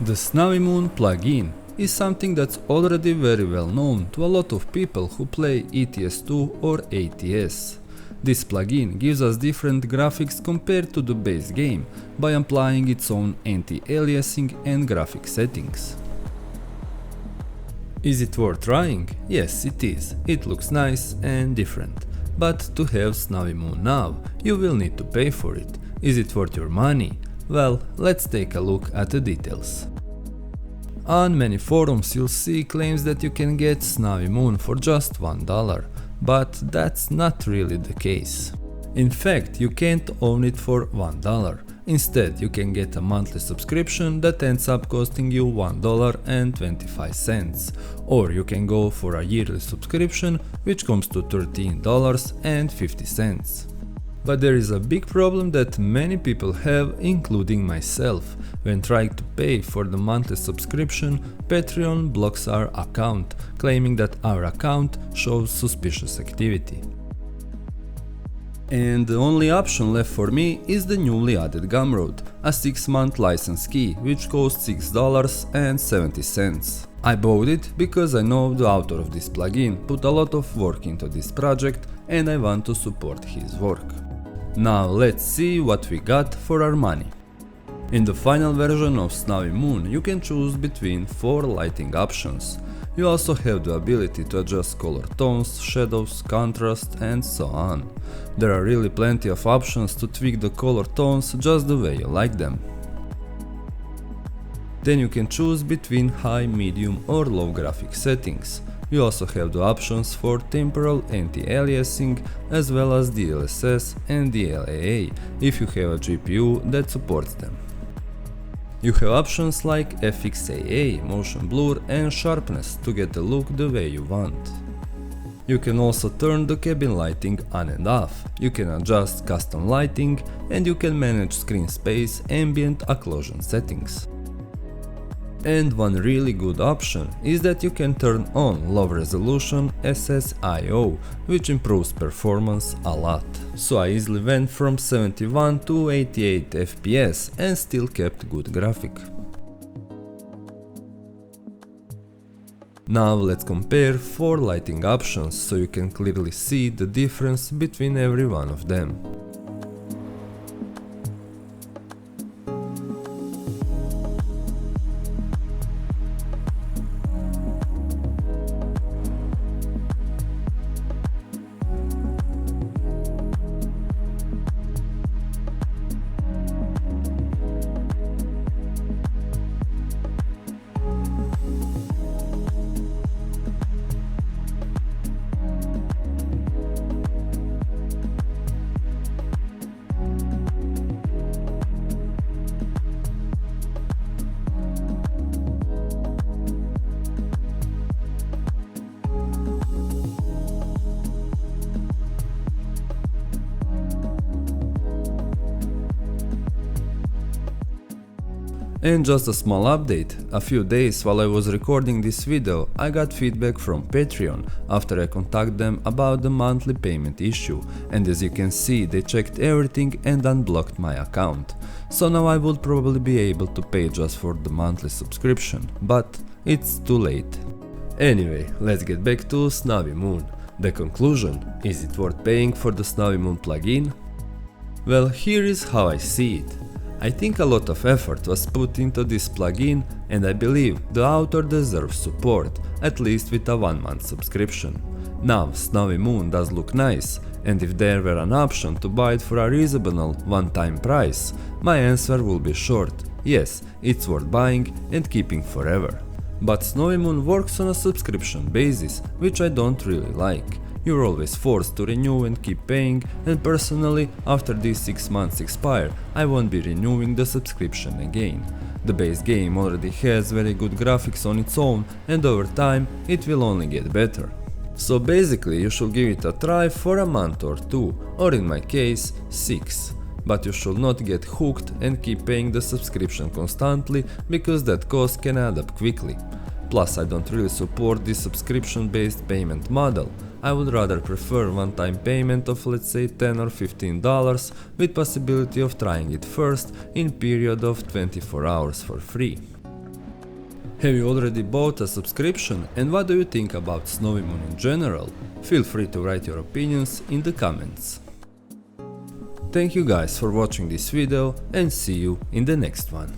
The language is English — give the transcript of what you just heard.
The Snowy Moon plugin is something that's already very well known to a lot of people who play ETS 2 or ETS. This plugin gives us different graphics compared to the base game by applying its own anti-aliasing and graphic settings. Is it worth trying? Yes, it is. It looks nice and different. But to have Snowy Moon now, you will need to pay for it. Is it worth your money? Well, let's take a look at the details. On many forums you'll see claims that you can get Snowy Moon for just $1, but that's not really the case. In fact, you can't own it for $1. Instead, you can get a monthly subscription that ends up costing you $1.25, or you can go for a yearly subscription which comes to $13.50. But there is a big problem that many people have, including myself. When trying to pay for the monthly subscription, Patreon blocks our account, claiming that our account shows suspicious activity. And the only option left for me is the newly added Gumroad, a 6-month license key which costs $6.70. I bought it because I know the author of this plugin put a lot of work into this project and I want to support his work. Now let's see what we got for our money. In the final version of Snowy Moon you can choose between 4 lighting options. You also have the ability to adjust color tones, shadows, contrast and so on. There are really plenty of options to tweak the color tones just the way you like them. Then you can choose between high, medium or low graphic settings. You also have the options for temporal anti-aliasing as well as DLSS and DLAA if you have a GPU that supports them. You have options like FXAA, motion blur and sharpness to get the look the way you want. You can also turn the cabin lighting on and off, you can adjust custom lighting and you can manage screen space, ambient occlusion settings. And one really good option is that you can turn on low resolution SSIO, which improves performance a lot. So I easily went from 71 to 88 FPS and still kept good graphic. Now let's compare 4 lighting options so you can clearly see the difference between every one of them. And just a small update, a few days while I was recording this video I got feedback from Patreon after I contacted them about the monthly payment issue, and as you can see they checked everything and unblocked my account. So now I would probably be able to pay just for the monthly subscription, but it's too late. Anyway, let's get back to Snowy Moon. The conclusion, is it worth paying for the Snowy Moon plugin? Well, here is how I see it. I think a lot of effort was put into this plugin and I believe the author deserves support, at least with a 1-month subscription. Now, Snowy Moon does look nice, and if there were an option to buy it for a reasonable one-time price, my answer will be short, yes, it's worth buying and keeping forever. But Snowy Moon works on a subscription basis, which I don't really like. You're always forced to renew and keep paying, and personally, after these 6 months expire, I won't be renewing the subscription again. The base game already has very good graphics on its own, and over time it will only get better. So basically you should give it a try for a month or 2, or in my case 6. But you should not get hooked and keep paying the subscription constantly, because that cost can add up quickly. Plus I don't really support this subscription based payment model. I would rather prefer one-time payment of let's say $10 or $15 with possibility of trying it first in period of 24 hours for free. Have you already bought a subscription, and what do you think about Snowimoon in general? Feel free to write your opinions in the comments. Thank you guys for watching this video and see you in the next one.